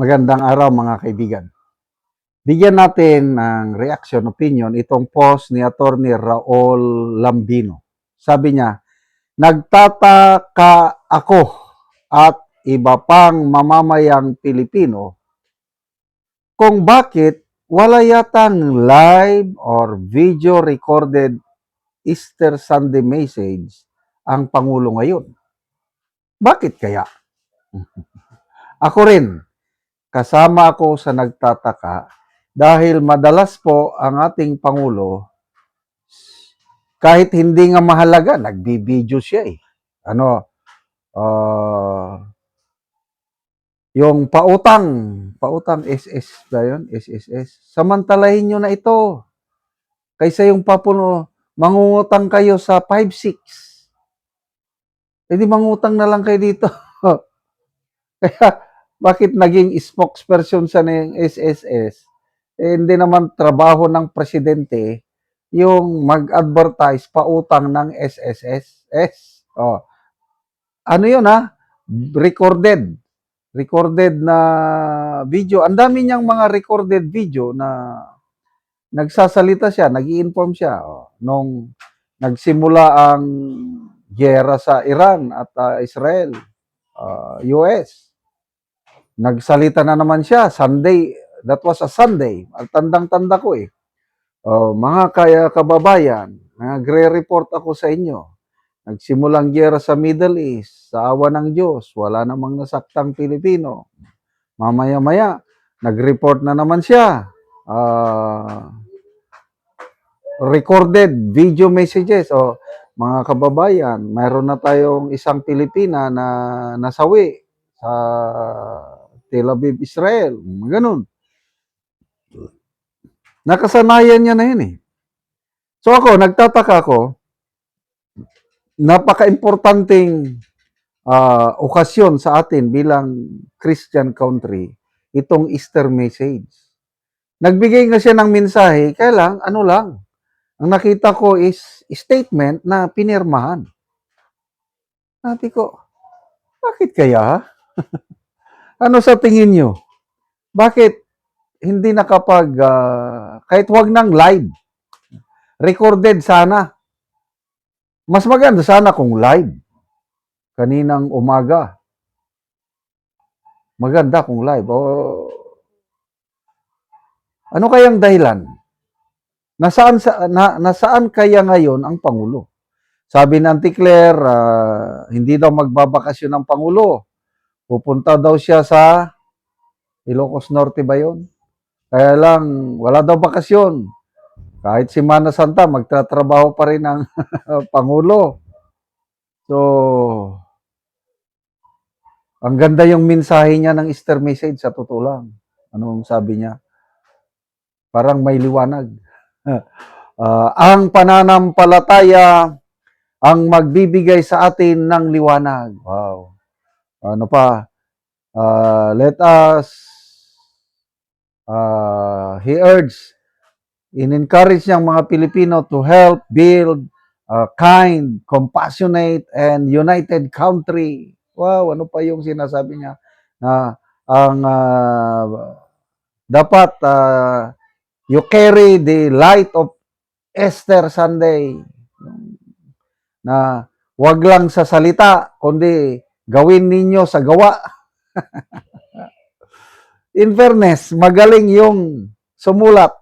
Magandang araw mga kaibigan. Bigyan natin ng reaction, opinion itong post ni Attorney Raul Lambino. Sabi niya, nagtataka ako at iba pang mamamayang Pilipino kung bakit wala yatang live or video recorded Easter Sunday message ang Pangulo ngayon. Bakit kaya? Ako rin, kasama ako sa nagtataka dahil madalas po ang ating Pangulo, kahit hindi nga mahalaga, nagbibideo siya eh. Yung pautang SS ba yun? SSS. Samantalahin nyo na ito. Kaysa yung papuno, mangungutang kayo sa 5-6. Hindi mangutang na lang kayo dito. Kaya, bakit naging spokesperson sa ng SSS? Hindi naman trabaho ng presidente yung mag-advertise pautang ng SSS. Ano yun ha? Recorded na video. Ang dami niyang mga recorded video na nagsasalita siya, nag-i-inform siya. Nung nagsimula ang giyera sa Iran at Israel, US, nagsalita na naman siya, Sunday, that was a Sunday. Tandang-tanda ko eh. Mga kababayan, nagre-report ako sa inyo. Nagsimulang giyera sa Middle East, sa awa ng Diyos, wala namang nasaktang Pilipino. Mamaya-maya, nag-report na naman siya. Recorded video messages. Mga kababayan, mayroon na tayong isang Pilipina na nasawi sa Tel Aviv, Israel. Ganun. Nakasanayan niya na yun eh. So ako, nagtataka ako, napaka-importanting okasyon sa atin bilang Christian country, itong Easter message. Nagbigay na siya ng mensahe, kaya lang, ang nakita ko is statement na pinirmahan. Sabi ko, bakit kaya? Ano sa tingin nyo? Bakit hindi kahit wag nang live, recorded sana. Mas maganda sana kung live. Kaninang umaga. Maganda kung live. Ano kayang dahilan? Nasaan kaya ngayon ang Pangulo? Sabi ng Auntie Claire, hindi daw magbabakasyon ng Pangulo. Pupunta daw siya sa Ilocos Norte ba yun? Kaya lang, wala daw bakasyon. Kahit Semana Santa, magtatrabaho pa rin ang Pangulo. So, ang ganda yung mensahe niya ng Easter message sa totoo lang. Anong sabi niya? Parang may liwanag. Ang pananampalataya ang magbibigay sa atin ng liwanag. Wow. Ano pa? Let us, he urged, in-encourage niyang mga Pilipino to help build a kind, compassionate, and united country. Wow, ano pa yung sinasabi niya? Ang dapat you carry the light of Easter Sunday. Na wag lang sa salita, kundi gawin ninyo sa gawa. In fairness, magaling yung sumulat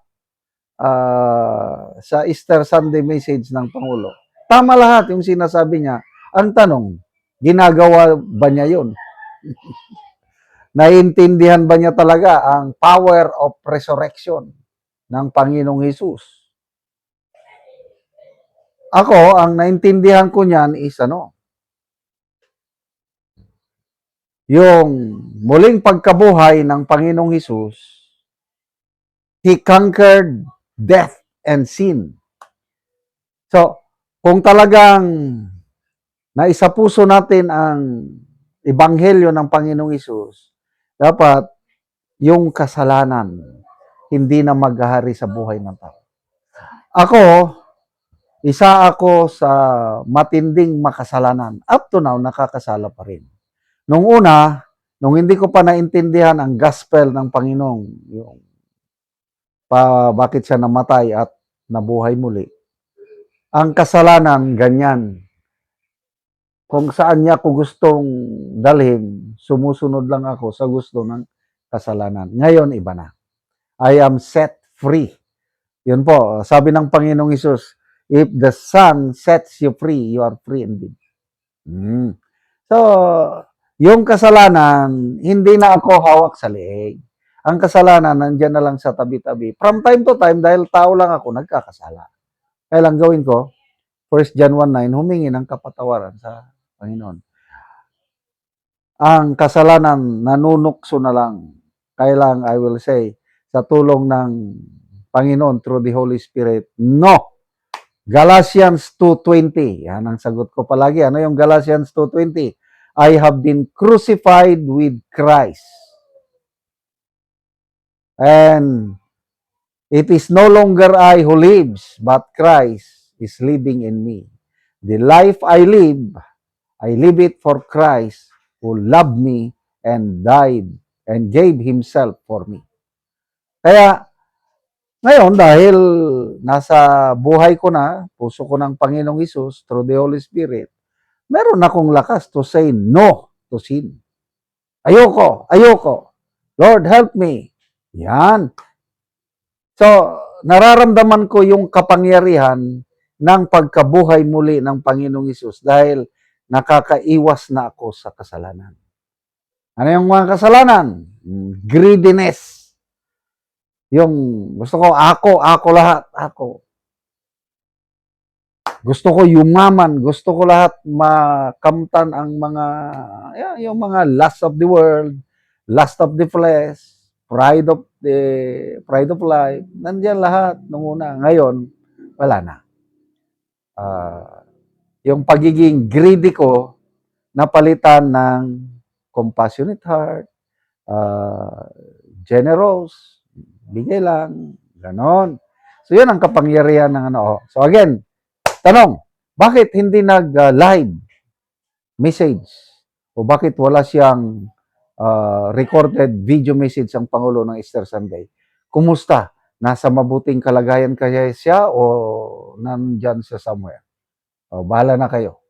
sa Easter Sunday message ng Pangulo. Tama lahat yung sinasabi niya. Ang tanong, ginagawa ba niya yun? Naiintindihan ba niya talaga ang power of resurrection ng Panginoong Hesus? Ako, ang naintindihan ko niyan is yung muling pagkabuhay ng Panginoong Hesus, He conquered death and sin. So, kung talagang naisapuso natin ang ebanghelyo ng Panginoong Hesus, dapat yung kasalanan hindi na maghahari sa buhay ng tao. Ako, isa ako sa matinding makasalanan. Up to now, nakakasala pa rin. Nung una, nung hindi ko pa naintindihan ang gospel ng Panginoon, yung bakit siya namatay at nabuhay muli. Ang kasalanan, ganyan. Kung saan niya ako gustong dalhin, sumusunod lang ako sa gusto ng kasalanan. Ngayon, iba na. I am set free. Yun po, sabi ng Panginoong Hesus, if the Son sets you free, you are free indeed. So, yung kasalanan, hindi na ako hawak sa leeg. Ang kasalanan, nandyan na lang sa tabi-tabi. From time to time, dahil tao lang ako, nagkakasala. Kaya lang gawin ko, 1 John 1:9, humingi ng kapatawaran sa Panginoon. Ang kasalanan, nanunukso na lang. Kaya lang, I will say, sa tulong ng Panginoon through the Holy Spirit, no! Galatians 2:20. Yan ang sagot ko palagi. Ano yung Galatians 2:20? I have been crucified with Christ. And it is no longer I who lives, but Christ is living in me. The life I live it for Christ who loved me and died and gave Himself for me. Kaya, ngayon, dahil nasa buhay ko na, puso ko ng Panginoong Hesus through the Holy Spirit, meron akong lakas to say no to sin. Ayoko. Lord, help me. Yan. So, nararamdaman ko yung kapangyarihan ng pagkabuhay muli ng Panginoong Hesus dahil nakakaiwas na ako sa kasalanan. Ano yung mga kasalanan? Greediness. Yung gusto ko, ako lahat, ako. Gusto ko yumaman, gusto ko lahat makamtan ang mga, yung mga lust of the world, lust of the flesh, pride of life, nandiyan lahat nung una. Ngayon, wala na. Yung pagiging greedy ko, napalitan ng compassionate heart, generous, bigay lang, ganon. So, yun ang kapangyarihan ng ano. So, again, tanong, bakit hindi nag-live message? O bakit wala siyang recorded video message ang Pangulo ng Easter Sunday? Kumusta? Nasa mabuting kalagayan kaya siya o nandyan siya somewhere? O, bahala na kayo.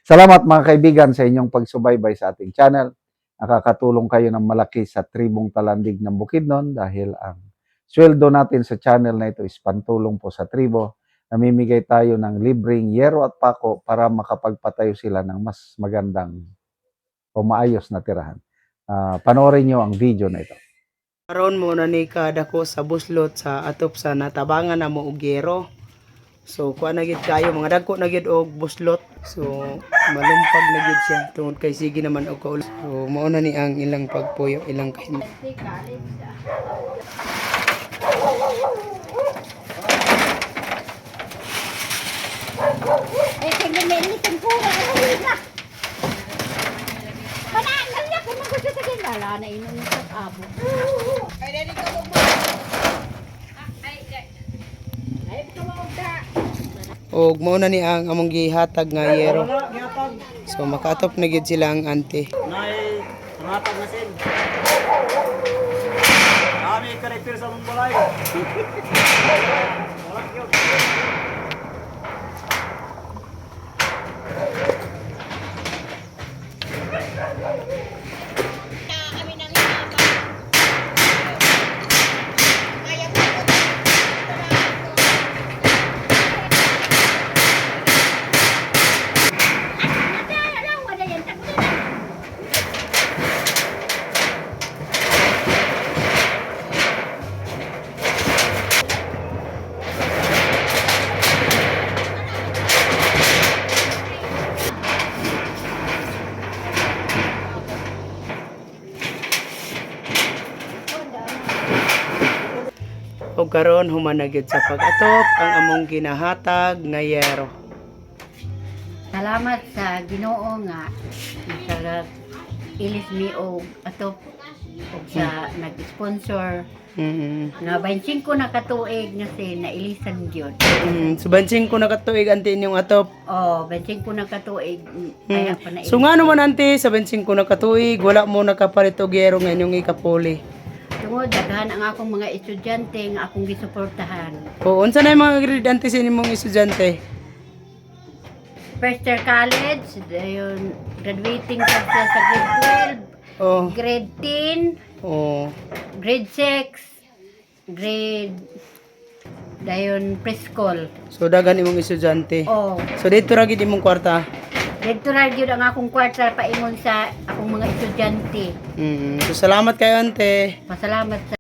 Salamat mga kaibigan sa inyong pagsubaybay sa ating channel. Nakakatulong kayo ng malaki sa tribong Talandig ng Bukidnon dahil ang sweldo natin sa channel na ito is pantulong po sa tribo. Namimigay tayo ng libreng yero at pako para makapagpatayo sila ng mas magandang o maayos na tirahan. Panoorin nyo ang video na ito. Karon mo na ni kadako sa buslot sa atop sa natabangan na mo og yero. So kuha na gid kayo mga dagko na gid og buslot. So malumpag na gid siya tungod kay sige naman og kaul. So mao na ni ang ilang pagpuyo, ilang kay kaya may tempura na. Manangal na kung gusto sa ginala na inom sa abo. Ay, dali ka mo. Ay, tumawda. og mao na ni ang among gihatag nga yero. So makatop na gid sila ang ante. Nay, tumatag na sin. Kami karakter sa mong balay. Og karon human na gid sa pag-atop ang among ginahatag nga yero. Salamat sa Ginoo nga ilis mi og atop og siya nag-sponsor nga 25 na katuig nga si nailisan gyud. So bansing ko nakatuig anti inyong atop. Oh, 25 na katuig kaya pa na So nga naman anti sa bansing ko nakatuig wala mo nakapalit og gero nga inyong ikapuli. tungod daghan ang akong mga estudyante nga akong gisuportahan. O unsa na yung mga grade anti sa inyong estudyante? First year college, dayon graduating sa grade 12, Oh. grade 10, Oh. grade 6, grade dayon preschool. So dagan imong estudyante. Oh, So dito ra gid imong kwarta. dito ra gyud ang akong kwarta paingon sa akong mga estudyante. So salamat kayo ante. Pasalamat sa